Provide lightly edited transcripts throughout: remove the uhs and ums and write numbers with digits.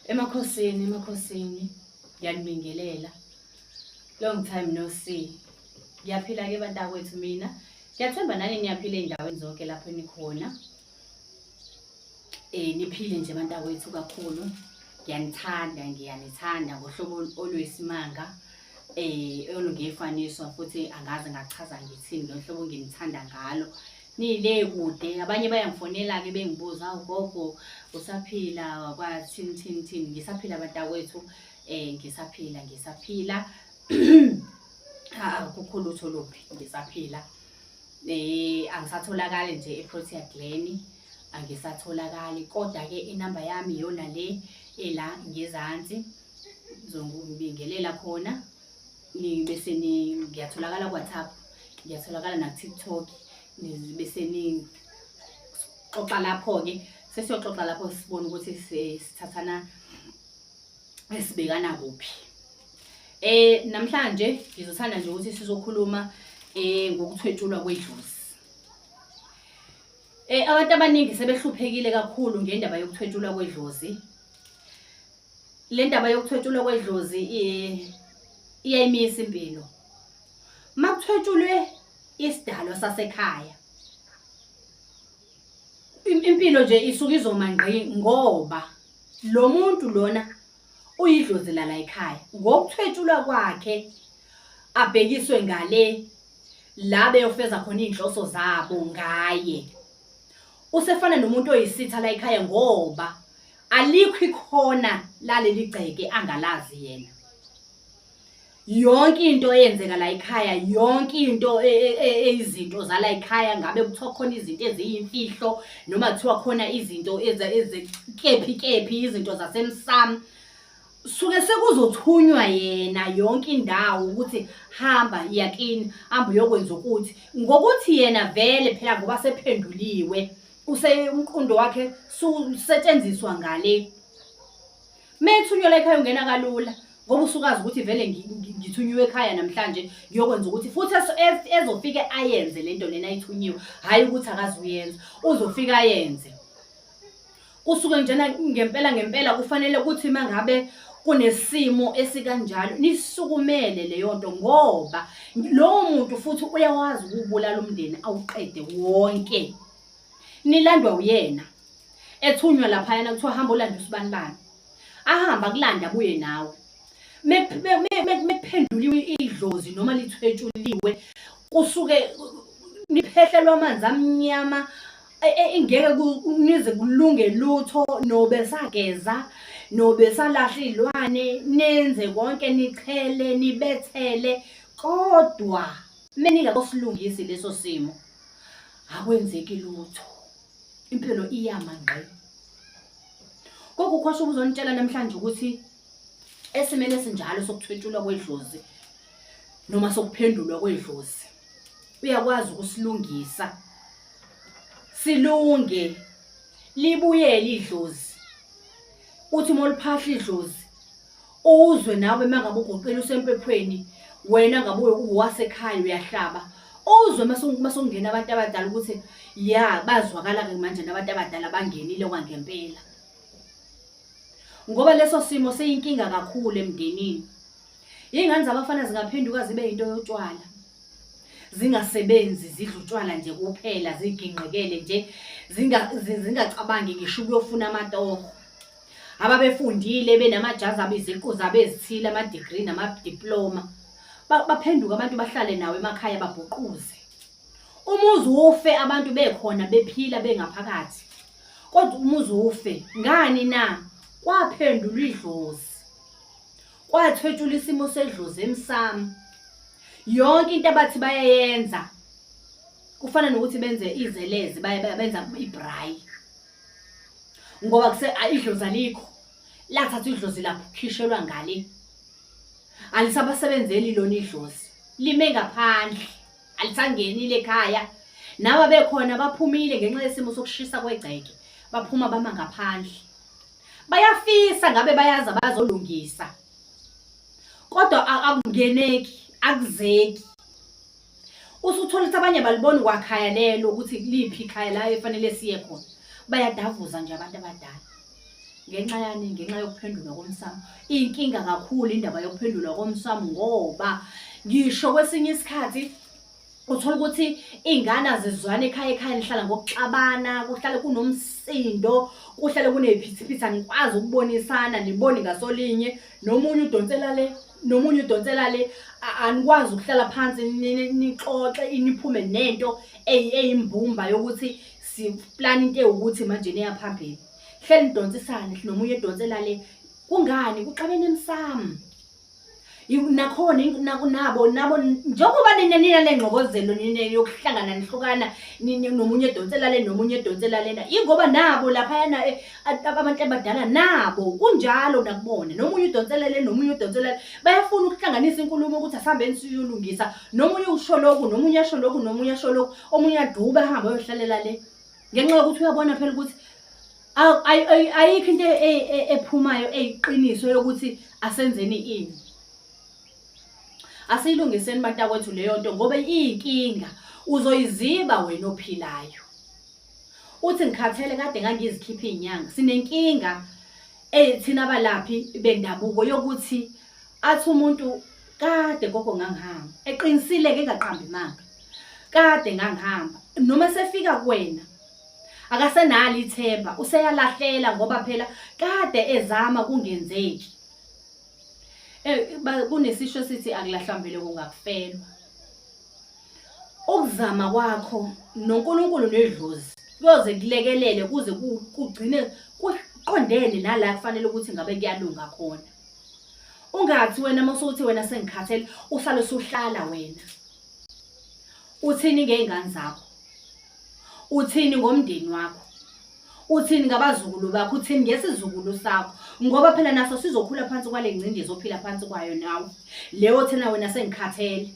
Emakhosini ngiyanibingelela. Long time no see. Ngiyaphila ke bantakwethu mina. Ngiyathemba nani niyaphila ey'ndaweni zonke lapho nikhona. Niphile nje bantakwethu kakhulu. Ngiyanithanda ngohlobo olwesimanga. Olungefaniswa futhi angaze ngachaza ngithini ngohlobo nginithanda ngalo. Nile kude abanye bayangifonela ke bengibuza ugogo usaphila kwathini ngisaphila bantakwethu ngisaphila akukho lutho luphi ngisaphila angisatholakali nje eProtea Glen angisatholakali kodwa ke inamba yami iyona le ela ngezansi ngizongibingelela khona bese ngiyatholakala kwaThaphu ngiyatholakala na TikTok bese xoxa lapho ke sesiyoxoxa lapho sibone ukuthi sithathana esibekana kuphi. Namhlanje ngizothanda nje ukuthi sizokhuluma ngokuthwetshulwa kwedlozi. Abantu abaningi sebehluphekile kakhulu ngendaba yokuthwetshulwa kwedlozi. Le ndaba yokuthwetshulwa kwedlozi iyayimisa impilo. Makuthwetshulwe isidalwa sasekhaya impilo nje isuke izomangqi ngoba lo muntu lona uyidlozi la ekhaya ngokuthwetshulwa kwakhe abhekiswe ngale la beyofeza khona inhloso zabo ngaye. Usefana nomuntu oyisitha la ekhaya ngoba alikho ikhona laleli gceke angalazi yena. Yonke into eyenzeka la ekhaya, yonke into izinto zala ekhaya ngabe kuthiwa khona izinto eziyimfihlo noma kuthiwa khona izinto ezekephi izinto zasemsamo suke sekuzothunywa yena yonke indawo ukuthi hamba yakini hamba uyokwenza ukuthi ngokuthi yena vele phela ngoba sephenduliwe umqondo wakhe usetshenziswa ngale. Methunywa la ekhaya ungena kalula ngoba usukazi ukuthi vele ngithunyiwe ekhaya namhlanje ngiyokwenza ukuthi futhi ezofika ayenze lento lena ayithunyiwe hayi ukuthi akazi uyenza uzofika ayenze. Kusuke njena ngempela kufanele ukuthi mangabe kunesimo esikanjalo nisukumele leyo nto ngoba lo muntu futhi uyawazi ukubulala umndeni awuqede wonke. Nilandwa uyena ethunywa lapha yana kuthiwa hamba ulanda usibanibani ahamba kulanda buye nawe. Mephenduliwe idlozi noma lithwetshuliwe kusuke niphehlelwa amanzi amnyama ingeke nize kulunge lutho nobesageza nobesalahla izilwane nenze konke nichele nibethele kodwa meningakasilungisi leso simo akwenzeki lutho impilo iyamangqe. Kokukhosha ukuzonitshela namhlanje ukuthi esimene esinjalo sokuthwetshulwa kwedlozi noma sokuphendulwa kwedlozi uyakwazi ukusilungisa silunge libuyele idlozi uthi moliphahla idlozi uzwe nawe mangabe ugoqela usemphephweni wena ngabe uwasekhaya uyahlaba uzwe masongena abantu abadala ukuthi ya bazwakala ke manje nabantu abadala bangenile kwangempela ngoba leso simo seyinkinga kakhulu emndenini. Ingane zabafana zingaphenduka zibe into yotshwala zingasebenzi zidla utshwala nje kuphela ziginqekele nje zingacabangi ngisho ukuyofuna amatoho. Ababefundile benamajazi abeziqu zabo ezithile ama-degree nama-diploma baphenduka abantu bahlale nawe emakhaya babhuquze. Umuzi ufe abantu bekhona bephila bengaphakathi kodwa umuzi ufe ngani na kwaphendulwa idlozi kwathwetshula isimo sedlozi emsamo. Yonke into abathi bayayenza kufana nokuthi benze izelezi benza ibrayi ngoba idlozi alikho lathatha idlozi lapho khishelwa ngale alisabasebenzeli lona idlozi lime ngaphandle alisangenile ekhaya nawe bekhona baphumile ngenxa yesimo sokushisa kwegceke baphuma bama ngaphandle bayafisa ngabe bayaza bazolungisa kodwa akungeneki akuzeki. Usuthola ukuthi abanye balibona kwakhaya lelo ukuthi liphi ikhaya la efanele siye khona bayadavuza nje abantu abadala Ngenxa yani, ngenxa yokuphendulwa komsamo. Inkinga kakhulu indaba yokuphendulwa komsamo, ngoba ngisho kwesinye isikhathi uthola ukuthi iy'ngane azizwana ekhaya nihlala ngokuxabana, kuhlale kunomsindo, kuhlale kuneyiphithiphithi, anikwazi ukubonisana, nibone ngasolinye, nomunye udonsela le, nomunye udonsela le, anikwazi ukuhlala phansi nixoxe, niphume nento eyimbumba yokuthi siplana into ewukuthi manje neya phambili. Hleli nidonsisane, nomunye edonsela le. Kungani? Kuxabene emsamo. Nakhona nabo njengoba nina nengxokozelo yokuhlangana nihlukana nomunye edonsela le nomunye edonsela lena, ingoba nabo laphayana abantu abadala nabo kunjalo nakubona, nomunye udonsela le nomunye udonsela le, bayafuna ukuhlanganisa inkulumo ukuthi asihambeni siyolungisa, nomunye usho lokhu nomunye asho lokhu nomunye asho lokhu, omunye aduba ahambe ayohlalela le, ngenxa yokuthi uyabona phela ukuthi ayikho into ephumayo eyiqiniso yokuthi asenzeni ini. Asiyilungiseni bantakwethu leyo nto, ngoba iyinkinga uzoyiziba wena ophilayo. Uthi ngikhathele kade ngangizikhipha iy'nyanga. Sinenkinga thina abalaphi bendabuko yokuthi athi umuntu kade gogo ngangihamba, eqinisile-ke engaqambi imanga, kade ngangihamba, noma sefika kuwena akasenalo ithemba, useyalahlela ngoba phela kade ezama kungenzeki. Kunesisho sithi akulahlambile kungakufelwa. Ukuzama kwakho noNkulunkulu nedlozi kuyoze kulekelele kuze kugcine kuqondene nala kufanele ukuthi ngabe kuyalunga khona. Ungathi wena masuthi wena sengikhathele uhlale usuhlala wena. Uthini ngey'ngane zakho? Uthini ngomndeni wakho? Uthini ngabazukulu bakho? Uthini ngesizukulu sakho? Ngoba phela naso sizokhula phansi kwale ngcindezi ophila phansi kwayo nawe. Leyo thina wena sengikhathele,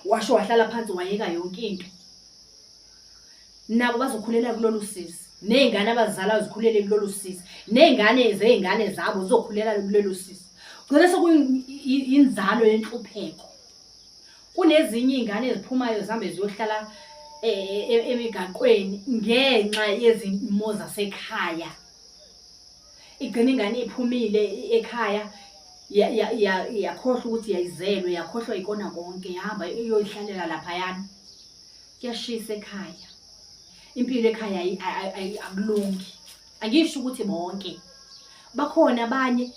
washo wahlala phansi wayeka yonke into. Nabo bazokhulela kulolu sisi, ney'ngane abazizalayo zikhulele kulolu sisi, ney'ngane zey'ngane zabo zizokhulela kulolu sisi. Kugcine sekuyinzalo yenhlupheko. Kunezinye iy'ngane eziphumayo zihambe ziyohlala emigaqweni ngenxa yezimo zasekhaya. Igcina ingane iphumile ekhaya yakhohlwa ukuthi yayizelwe, yakhohlwa ikona konke, yahamba iyoyihlalela laphayana. Kuyashisa ekhaya. Impilo ekhaya akulungi. Angisho ukuthi bonke. Bakhona abanye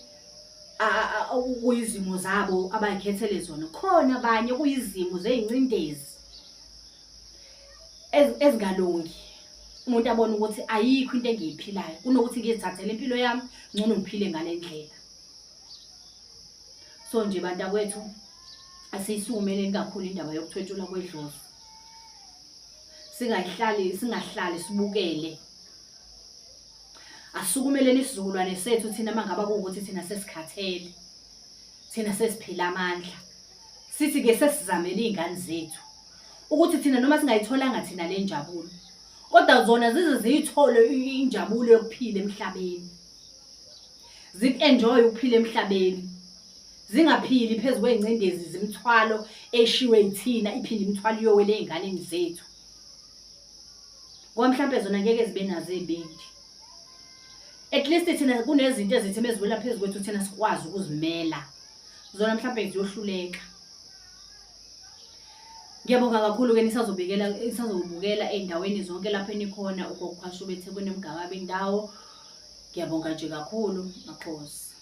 kuyizimo zabo abay'khethele zona. Khona abanye kuyizimo zey'ngcindezi ezingalungi. Umuntu abone ukuthi ayikho into engiyiphilayo, kunokuthi ngizithathele impilo yami, ngcono ngiphile ngale ndlela. So nje bantakwethu, asiyisukumeleni kakhulu indaba yokuthwetshulwa kwedlozi. Singahlali sibukele. Asisukumeleni isizukulwane sethu thina mangaba kuwukuthi thina sesikhathele, thina sesiphila amandla, sithi-ke sesizamele iy'ngane zethu ukuthi thina noma singayitholanga thina le njabulo, kodwa zona zize ziyithole injabulo yokuphila emhlabeni, zik-enjoy ukuphila emhlabeni, zingaphili phezu kwey'ngcindezi zimthwalo eshiwe yithina, iphinde imithwalo iyowela ey'nganeni zethu. Ngoba mhlampe zona ngeke zibe nazo ey'bindi. At least thina kunezinto ezithi meziwela phezu kwethu thina sikwazi ukuzimela, zona mhlampe ziyohluleka. Ngiyabonga kakhulu-ke nisazobukela ey'ndaweni zonke lapho enikhona, ugogo Khwashuba eThekwini eMgabane indawo. Ngiyabonga nje kakhulu, makhosi.